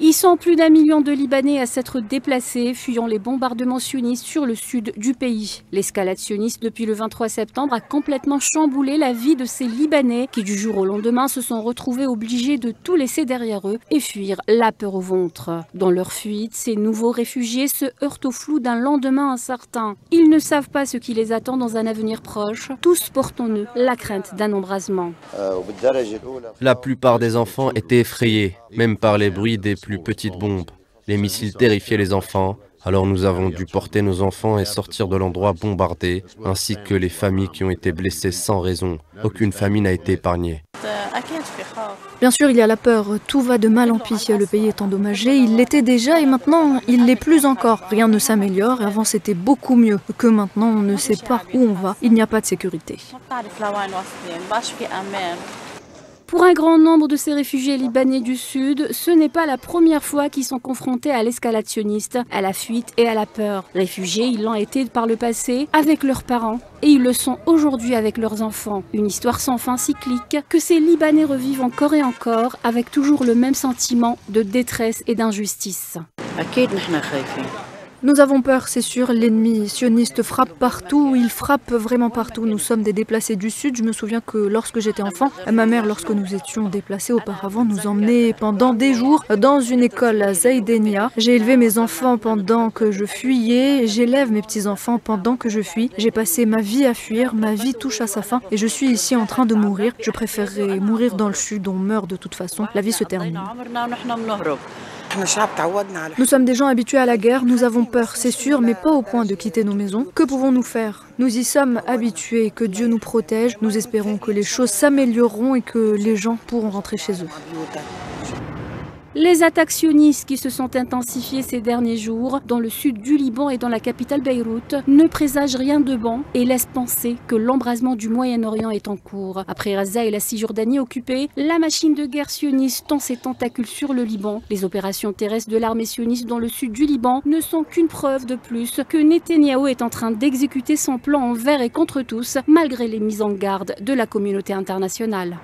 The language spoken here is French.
Ils sont plus d'1 million de Libanais à s'être déplacés, fuyant les bombardements sionistes sur le sud du pays. L'escalade sioniste depuis le 23 septembre a complètement chamboulé la vie de ces Libanais qui du jour au lendemain se sont retrouvés obligés de tout laisser derrière eux et fuir la peur au ventre. Dans leur fuite, ces nouveaux réfugiés se heurtent au flou d'un lendemain incertain. Ils ne savent pas ce qui les attend dans un avenir proche. Tous portent en eux la crainte d'un embrasement. La plupart des enfants étaient effrayés, même par les bruits des plus petites bombes. Les missiles terrifiaient les enfants, alors nous avons dû porter nos enfants et sortir de l'endroit bombardé, ainsi que les familles qui ont été blessées sans raison. Aucune famille n'a été épargnée. Bien sûr, il y a la peur. Tout va de mal en pis. Le pays est endommagé. Il l'était déjà et maintenant, il l'est plus encore. Rien ne s'améliore. Avant, c'était beaucoup mieux. Que maintenant, on ne sait pas où on va. Il n'y a pas de sécurité. Pour un grand nombre de ces réfugiés libanais du Sud, ce n'est pas la première fois qu'ils sont confrontés à l'escalade sioniste, à la fuite et à la peur. Réfugiés, ils l'ont été par le passé avec leurs parents et ils le sont aujourd'hui avec leurs enfants. Une histoire sans fin cyclique que ces Libanais revivent encore et encore avec toujours le même sentiment de détresse et d'injustice. Nous avons peur, c'est sûr. L'ennemi sioniste frappe partout, il frappe vraiment partout. Nous sommes des déplacés du Sud. Je me souviens que lorsque j'étais enfant, ma mère, lorsque nous étions déplacés auparavant, nous emmenait pendant des jours dans une école à Zaïdenia. J'ai élevé mes enfants pendant que je fuyais, j'élève mes petits-enfants pendant que je fuis. J'ai passé ma vie à fuir, ma vie touche à sa fin et je suis ici en train de mourir. Je préférerais mourir dans le Sud, on meurt de toute façon. La vie se termine. Nous sommes des gens habitués à la guerre, nous avons peur, c'est sûr, mais pas au point de quitter nos maisons. Que pouvons-nous faire? Nous y sommes habitués, que Dieu nous protège. Nous espérons que les choses s'amélioreront et que les gens pourront rentrer chez eux. Les attaques sionistes qui se sont intensifiées ces derniers jours dans le sud du Liban et dans la capitale Beyrouth ne présagent rien de bon et laissent penser que l'embrasement du Moyen-Orient est en cours. Après Gaza et la Cisjordanie occupée, la machine de guerre sioniste tend ses tentacules sur le Liban. Les opérations terrestres de l'armée sioniste dans le sud du Liban ne sont qu'une preuve de plus que Netanyahou est en train d'exécuter son plan envers et contre tous, malgré les mises en garde de la communauté internationale.